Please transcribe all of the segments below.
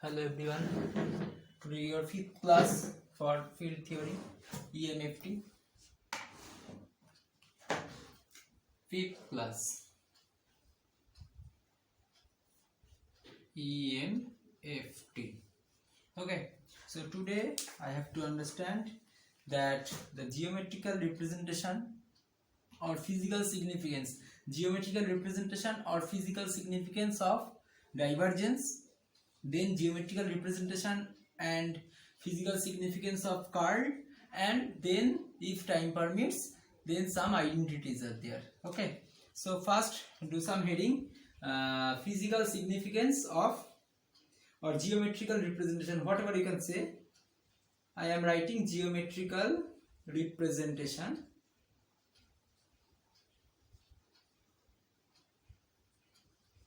Hello everyone. Today your fifth class for field theory EMFT. Fifth class EMFT. Okay. So today I have to understand that the geometrical representation or physical significance, of divergence, then geometrical representation and physical significance of curl, and then if time permits then some identities are there. Okay, so first do some heading. Physical significance of or geometrical representation, whatever you can say. I am writing geometrical representation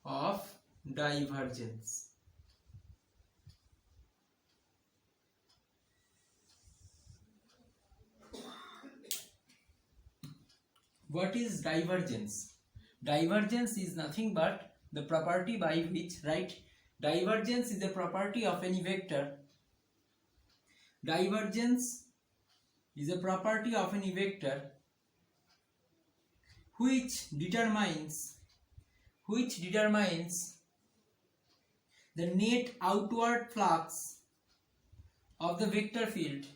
of divergence. What is divergence? Divergence is nothing but the property by which, right? Divergence is the property of any vector. Divergence is a property of any vector which determines the net outward flux of the vector field.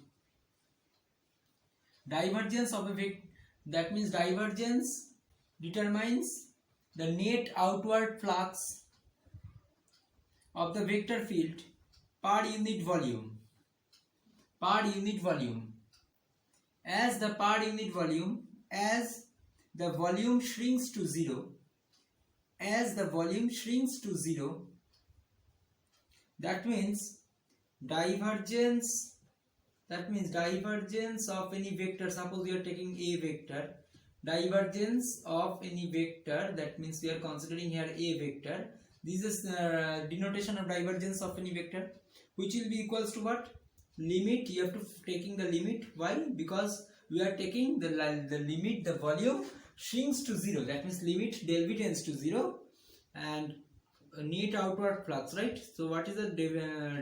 Divergence of a vector, that means divergence determines the net outward flux of the vector field per unit volume. As the volume shrinks to zero, that means divergence of any vector. Suppose we are taking a vector, divergence of any vector, that means we are considering here a vector. This is denotation of divergence of any vector, which will be equals to what? Limit. You have to taking the limit. Why? Because we are taking the limit, the volume shrinks to zero, that means limit del v tends to zero, and net outward flux, right? So what is the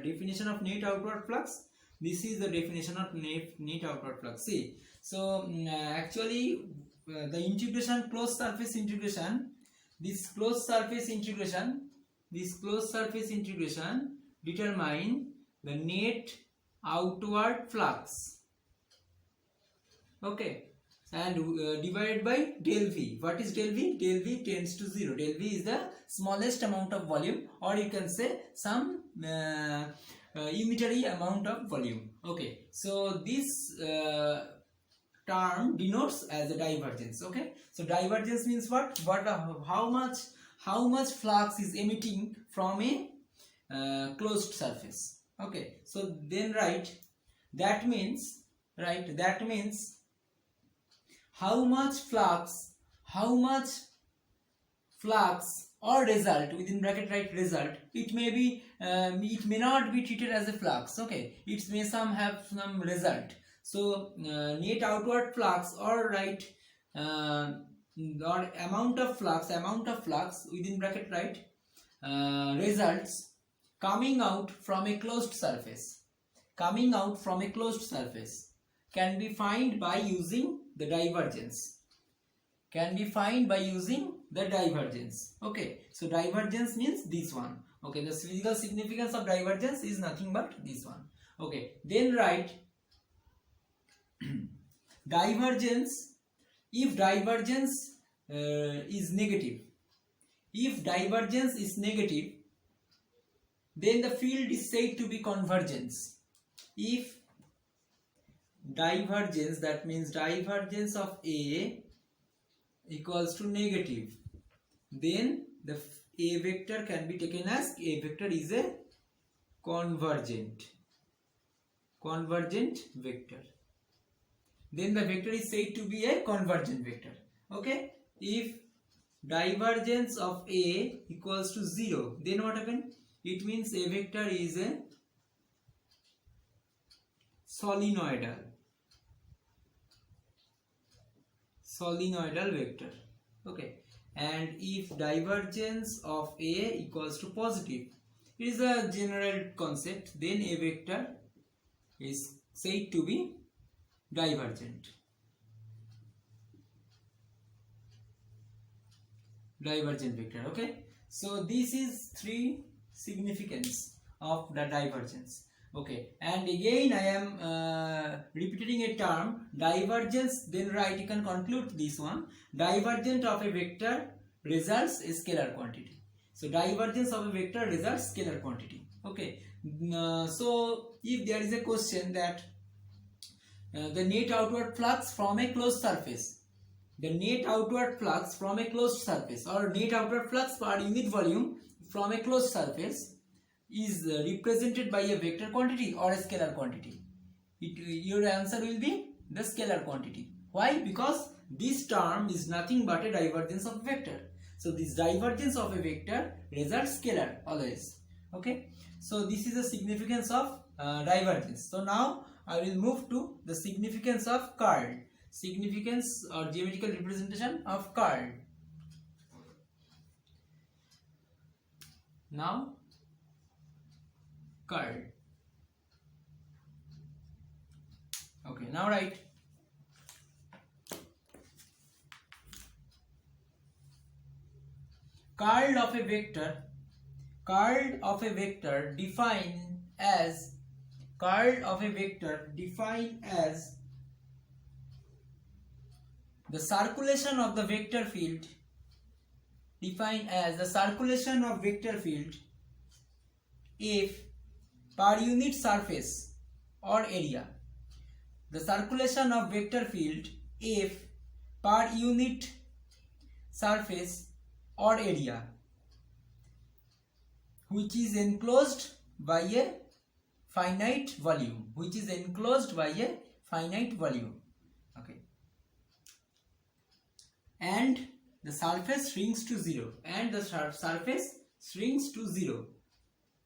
definition of net outward flux? This is the definition of net outward flux. See, so actually the integration, closed surface integration, this closed surface integration determine the net outward flux. Okay, and divided by del v. What is del v? Del v tends to zero. Del v is the smallest amount of volume, or you can say some unitary amount of volume. Okay, so this term denotes as a divergence. Okay, so divergence means what? How much flux is emitting from a closed surface. Okay, so then that means how much flux or result, within bracket write result. It may be it may not be treated as a flux. Okay, it may have some result. So net outward flux, or or amount of flux within bracket write results coming out from a closed surface can be found by using the divergence. Okay, so divergence means this one. Okay, the physical significance of divergence is nothing but this one. Okay, then write divergence. If divergence is negative, then the field is said to be convergence. If divergence, that means divergence of A equals to negative, then the A vector can be taken as A vector is a convergent vector. Then the vector is said to be a convergent vector. Okay, if divergence of A equals to 0, then what happens? It means A vector is a solenoidal vector. Okay, and if divergence of A equals to positive, It is a general concept. Then a vector is said to be divergent. Divergent vector. Okay. So this is three significance of the divergence. Okay, and again I am repeating a term, divergence. Then right, you can conclude this one. Divergent of a vector results a scalar quantity. So divergence of a vector results scalar quantity. Okay, so if there is a question that the net outward flux from a closed surface, the net outward flux from a closed surface, or net outward flux per unit volume from a closed surface is represented by a vector quantity or a scalar quantity. Your answer will be the scalar quantity. Why? Because this term is nothing but a divergence of a vector. So this divergence of a vector results scalar always. Okay. So this is the significance of divergence. So now I will move to the significance of curl. Significance or geometrical representation of curl. Now curl. Okay, now write. Curl of a vector. Curl of a vector defined as the circulation of the vector field, defined as the circulation of vector field if per unit surface or area. The circulation of vector field if per unit surface or area which is enclosed by a finite volume, okay, and the surface shrinks to zero,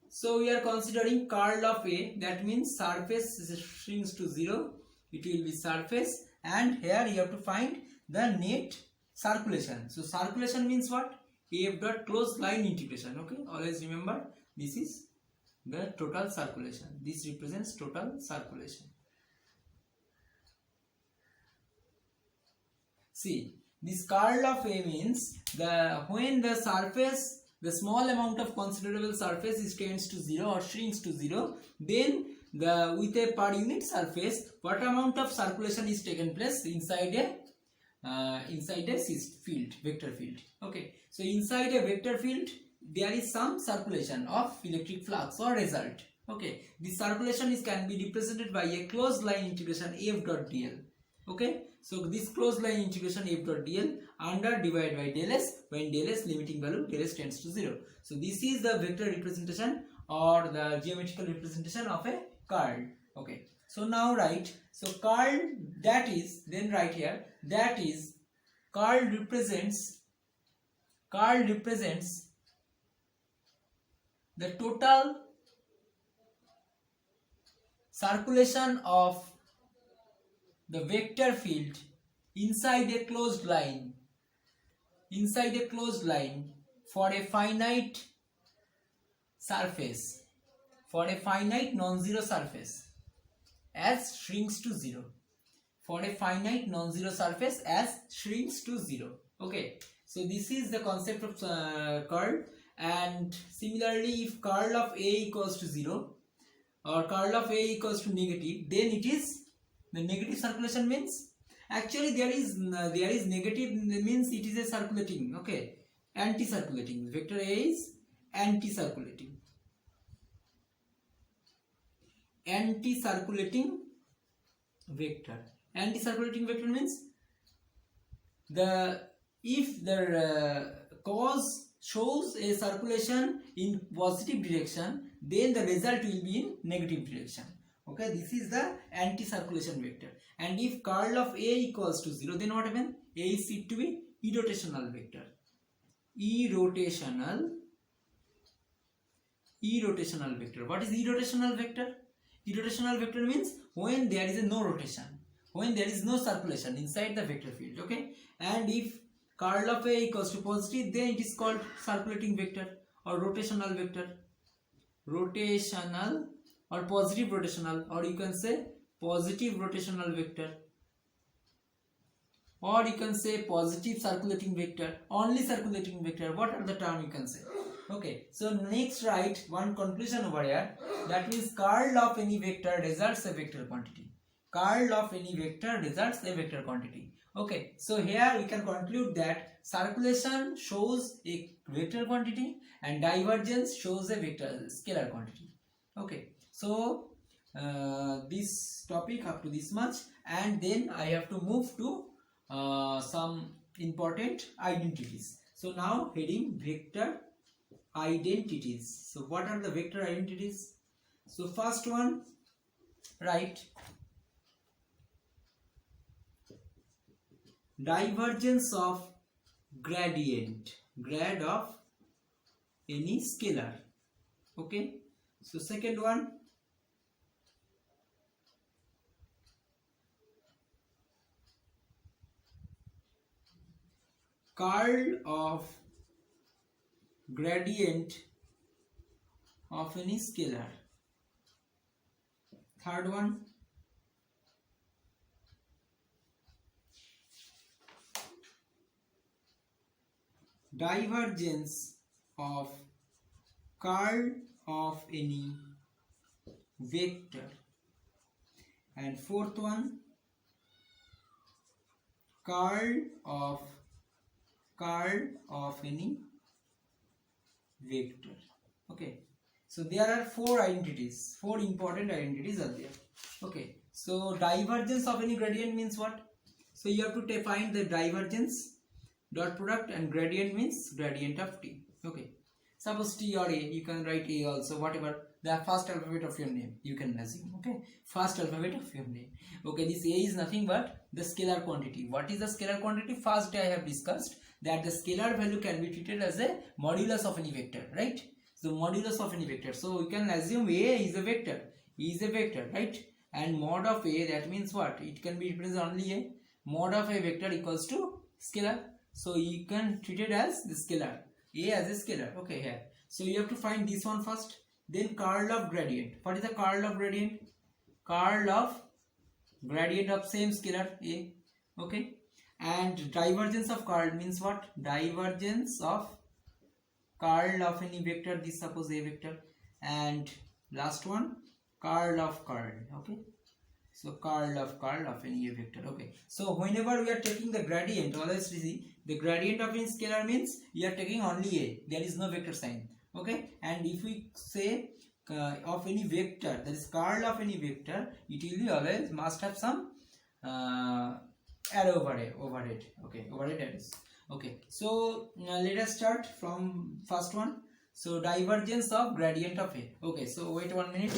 So we are considering curl of A, that means surface shrinks to zero, it will be surface, and here you have to find the net circulation. So circulation means what? F dot closed line integration. Okay, always remember this is the total circulation. This represents total circulation. See, this curl of A means when the surface, the small amount of considerable surface is tends to zero or shrinks to zero, then with a per unit surface, what amount of circulation is taken place inside a field, vector field. Okay, so inside a vector field there is some circulation of electric flux or result. Okay, this circulation can be represented by a closed line integration F dot dl. Okay, so this closed line integration F dot dl under divided by del s, when del s limiting value del s tends to 0. So this is the vector representation or the geometrical representation of a curl. Okay, so now write, so curl, that is, then write here, that is curl represents the total circulation of the vector field inside a closed line for a finite surface, for a finite non-zero surface as shrinks to 0, for a finite non-zero surface as shrinks to 0. Okay, so this is the concept of curl. And similarly, if curl of A equals to 0 or curl of A equals to negative, then it is the negative circulation means, actually there is negative means it is a circulating, okay, anti-circulating. Vector A is anti-circulating vector. Anti-circulating vector means if the cause shows a circulation in positive direction, then the result will be in negative direction. Okay, this is the anti-circulation vector. And if curl of A equals to 0, then what happens? A is said to be irrotational vector. Irrotational vector. What is irrotational vector? Irrotational vector means when there is no rotation, when there is no circulation inside the vector field. Okay, and if curl of A equals to positive, then it is called circulating vector or rotational vector. rotational or positive rotational, or you can say positive rotational vector, or you can say positive circulating vector, only circulating vector, what are the term you can say. Okay, so next write one conclusion over here, that means curl of any vector results a vector quantity. Curl of any vector results a vector quantity. Okay, so here we can conclude that circulation shows a vector quantity and divergence shows a vector scalar quantity. Okay, so this topic up to this much, and then I have to move to some important identities. So now heading vector identities. So what are the vector identities? So first one, write divergence of gradient, grad of any scalar. Okay, so second one, curl of gradient of any scalar. Third one, divergence of curl of any vector. And fourth one, curl of any vector. Okay, so there are four identities, four important identities are there. Okay, so divergence of any gradient means what? So you have to find the divergence, dot product, and gradient means gradient of t. Okay, suppose t or a, you can write a also, whatever the first alphabet of your name you can assume. Okay, first alphabet of your name. Okay, this a is nothing but the scalar quantity. What is the scalar quantity? First day I have discussed that the scalar value can be treated as a modulus of any vector, right? So modulus of any vector, so we can assume a is a vector, right? And mod of a, that means what? It can be represented only a mod of a vector equals to scalar, so you can treat it as the scalar, a as a scalar. Okay, here, so you have to find this one first, then curl of gradient. What is the curl of gradient? Curl of gradient of same scalar a. Okay, and divergence of curl means what? Divergence of curl of any vector, this suppose a vector. And last one, curl of curl. Okay, so curl of any vector. Okay, so whenever we are taking the gradient, always see the gradient of any scalar means we are taking only a, there is no vector sign. Okay, and if we say of any vector, that is curl of any vector, it will be always must have some arrow over it. Okay, overhead arrows. Okay, so let us start from first one. So divergence of gradient of a. Okay, so wait 1 minute.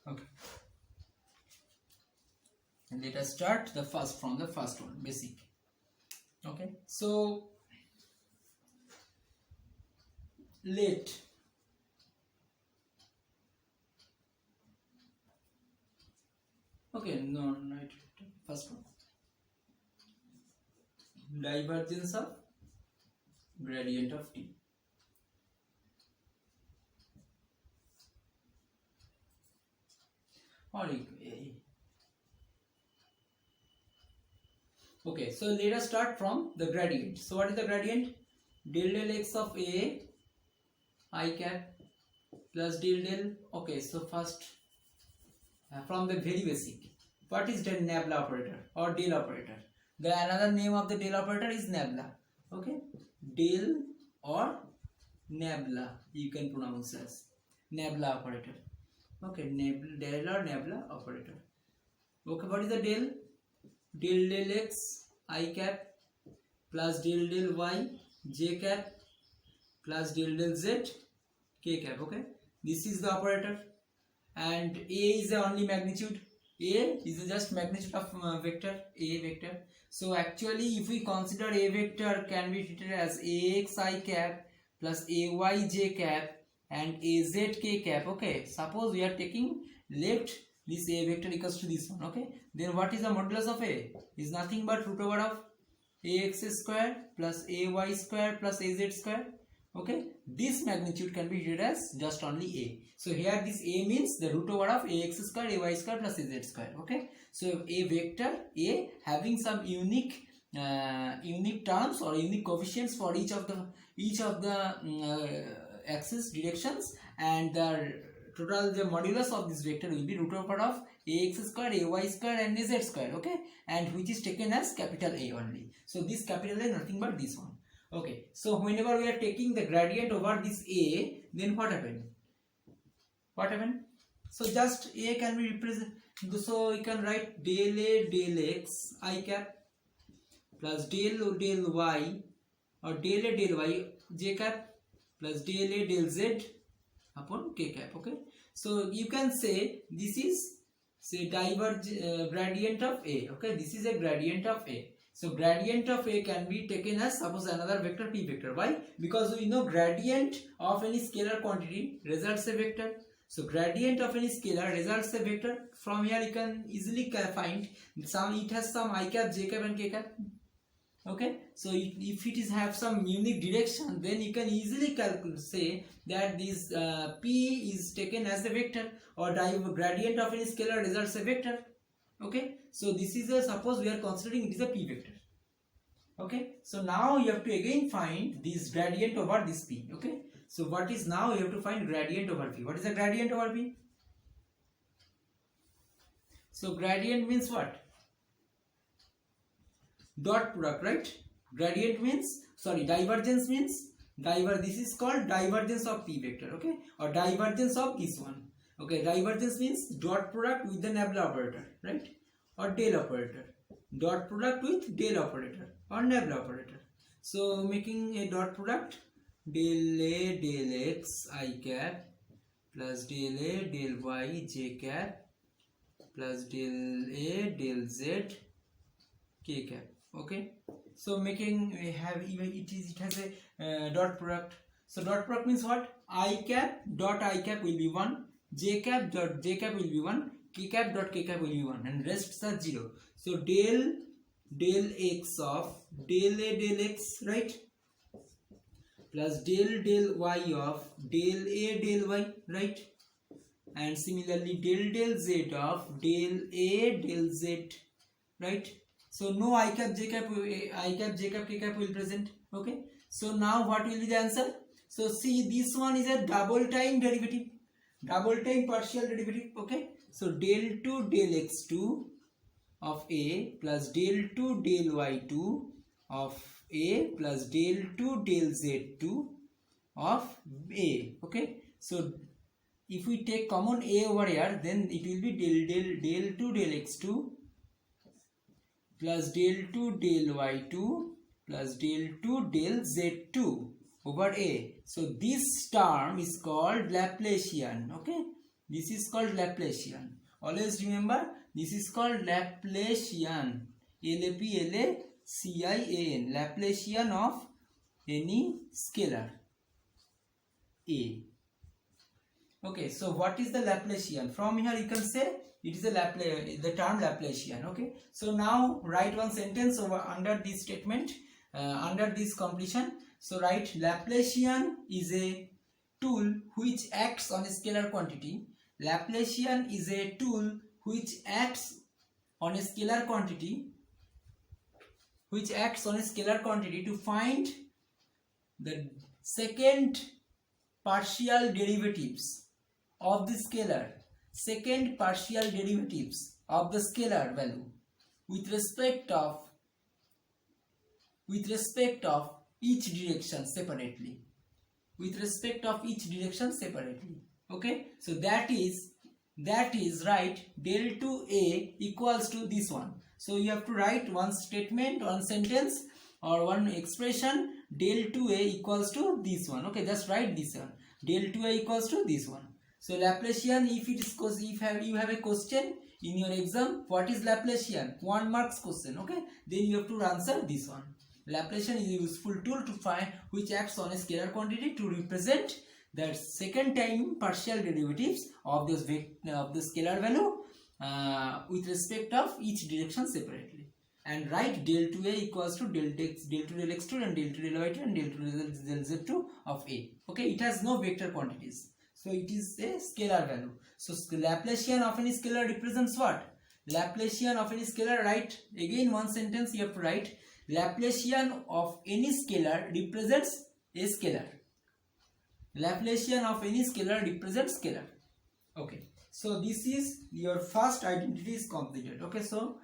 Okay, and let us start from the first one, basic. Okay, so let first one, divergence of gradient of t. Or okay, so let us start from the gradient. So what is the gradient? Del x of a I cap plus del. Okay, so first from the very basic, what is the nabla operator or del operator? The another name of the del operator is nabla. Okay, del or nabla, you can pronounce as nabla operator. Okay, del or nabla operator. Okay, what is the del? Del x I cap plus del y j cap plus del z k cap. Okay, this is the operator, and a is the only magnitude. A is just magnitude of vector, a vector. So actually if we consider a vector can be treated as ax I cap plus ay j cap and az k cap. Okay, suppose we are taking left this a vector equals to this one. Okay, then what is the modulus of a? Is nothing but root over of ax square plus ay square plus az square. Okay, this magnitude can be treated as just only a. So here this a means the root over of ax square ay square plus az square. Okay, so a vector a having some unique terms or unique coefficients for each of the axis directions, and the total the modulus of this vector will be root over of ax square ay square and az square. Okay, and which is taken as capital A only. So this capital A nothing but this one. Okay, so whenever we are taking the gradient over this a, then what happened? So just a can be represented, so you can write del a del x I cap plus del y or del a del y j cap plus del a del z upon k cap. Okay, so you can say this is gradient of a. Okay, this is a gradient of a. So gradient of a can be taken as suppose another vector p vector. Why? Because we know gradient of any scalar quantity results a vector. So gradient of any scalar results a vector. From here you can easily find it has some I cap, j cap and k cap. Okay, so if it is have some unique direction, then you can easily say that this p is taken as a vector, or gradient of any scalar results a vector. Okay, so this is a, suppose we are considering it is a p vector. Okay, so now you have to again find this gradient over this p. Okay, so what is now you have to find gradient over p. What is the gradient over p? So gradient means what? Dot product, right? Gradient means, sorry, divergence means this is called divergence of p vector. Okay, or divergence of this one. Okay, divergence means dot product with the nabla operator, right? Or del operator. Dot product with del operator or nabla operator. So making a dot product, del a del x I cap plus del a del y j cap plus del a del z k cap. Okay, so making it has a dot product. So dot product means what? I cap dot I cap will be 1, j cap dot j cap will be 1, k cap dot k cap will be 1, and rests are 0. So del x of del a del x, right, plus del y of del a del y, right, and similarly del z of del a del z, right. So no I cap j cap k cap will present. Okay, so now what will be the answer? So see, this one is a double time derivative, double time partial derivative. Okay, so del 2 del x2 of a plus del 2 del y2 of a plus del 2 del z2 of a. Okay, so if we take common a over here, then it will be del 2 del x2 plus del 2 del y2 plus del 2 del z2 over a. So this term is called Laplacian. Okay, this is called Laplacian. Always remember, this is called Laplacian. Laplacian, Laplacian of any scalar a. Okay, so what is the Laplacian? From here you can say it is the term Laplacian. Okay, so now write one sentence over under this statement, under this completion. So write Laplacian is a tool which acts on a scalar quantity. Laplacian is a tool which acts on a scalar quantity, to find the second partial derivatives of the scalar, value with respect of each direction separately. Okay, so that is right, del 2a equals to this one. So you have to write one statement, one sentence or one expression, del 2a equals to this one. Okay, just write this one, del 2a equals to this one. So Laplacian, if you have a question, in your exam, what is Laplacian? 1 marks question, okay? Then you have to answer this one. Laplacian is a useful tool to find which acts on a scalar quantity to represent the second time partial derivatives of this of the scalar value with respect of each direction separately. And write del 2a equals to del x, del 2 del x2 and del 2 del y2 and del 2 del z2 of a. Okay, it has no vector quantities, so it is a scalar value. So Laplacian of any scalar represents what? Laplacian of any scalar, write again one sentence you have to write. Laplacian of any scalar represents a scalar. Laplacian of any scalar represents scalar. Okay, so this is your first identity is completed. Okay, so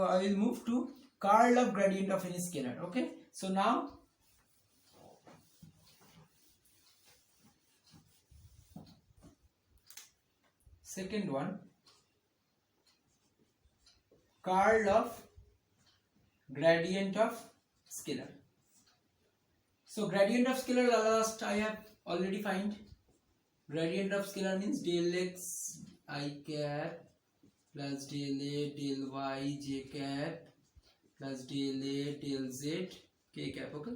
I will move to curl of gradient of any scalar. Okay, so now second one, curl of gradient of scalar. So gradient of scalar last I have already find. Gradient of scalar means del x I cap plus del a del y j cap plus del a del z k cap. Okay,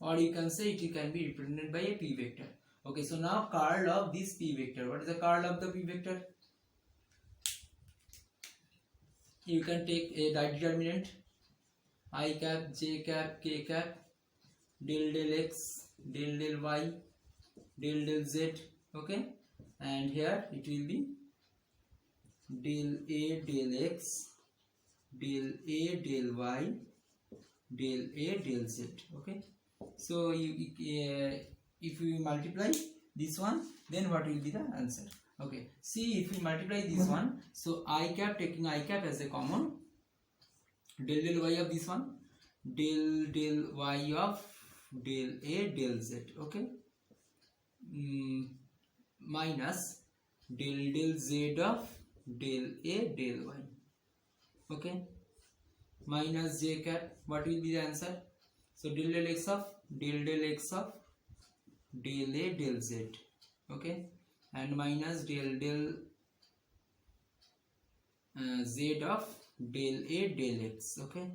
or you can say it can be represented by a p vector. Okay, so now curl of this p vector. What is the curl of the p vector? You can take a determinant I cap, j cap, k cap, del del x, del del y, del del z. Okay, and here it will be del a del x, del a del y, del a del z. Okay, so if you multiply this one, then what will be the answer? Okay, see, if we multiply this one, so I cap, taking I cap as a common, del del y of this one, del del y of del a del z. Okay, minus del del z of del a del y. Okay, minus j cap, what will be the answer? So del del x of del a del z. Okay, and minus del del z of del a del x. Okay,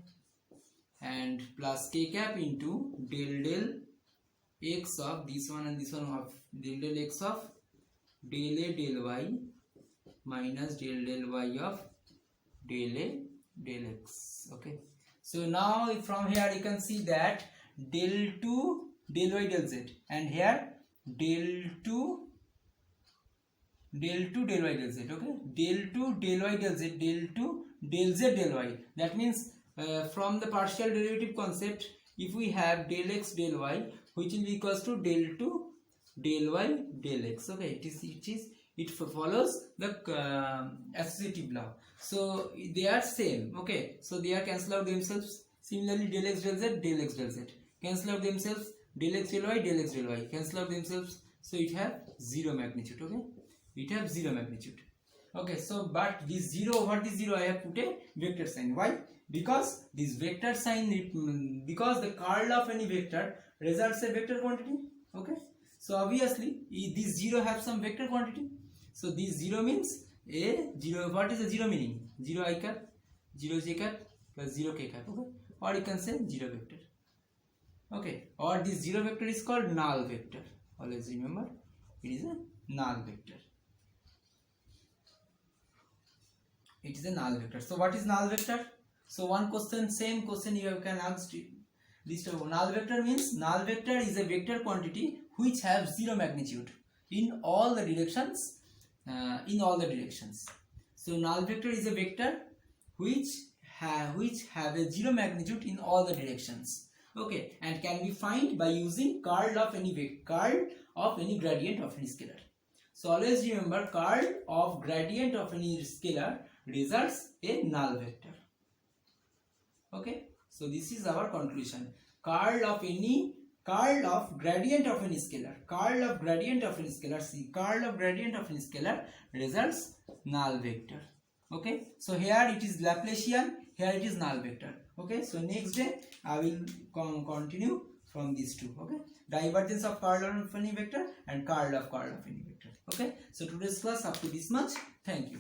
and plus k cap into del del x of this one and this one of del del x of del a del y minus del del y of del a del x. Okay, so now from here you can see that del 2 del y del z, and here del 2 del y del z. Okay, del 2 del y del z, del 2 del z del y. That means from the partial derivative concept, if we have del x del y, which will be equals to del 2 del y del x. Okay, it follows the associative law, so they are same. Okay, so they are cancel out themselves. Similarly, del x del z cancel out themselves, del x del y cancel out themselves, so it have zero magnitude. Okay, it have zero magnitude. Okay, so but this zero, over this zero I have put a vector sign. Why? Because this vector sign, because the curl of any vector results a vector quantity. Okay, so obviously this zero have some vector quantity, so this zero means a zero. What is the zero meaning? Zero I cap, zero j cap plus zero k cap. Okay, or you can say zero vector. Okay, or this zero vector is called null vector. Always remember, it is a null vector. It is a null vector. So what is null vector? So one question, same question you can ask this type of null vector means null vector is a vector quantity which have zero magnitude in all the directions. So null vector is a vector which have a zero magnitude in all the directions. Okay, and can be found by using curl of any gradient of any scalar. So always remember, curl of gradient of any scalar results a null vector. Okay, so this is our conclusion. Curl of gradient of any scalar. Curl of gradient of any scalar. See, curl of gradient of any scalar results null vector. Okay, so here it is Laplacian, here it is null vector. Okay, so next day I will continue from these two. Okay, divergence of curl of any vector and curl of any vector. Okay, so today's class up to this much. Thank you.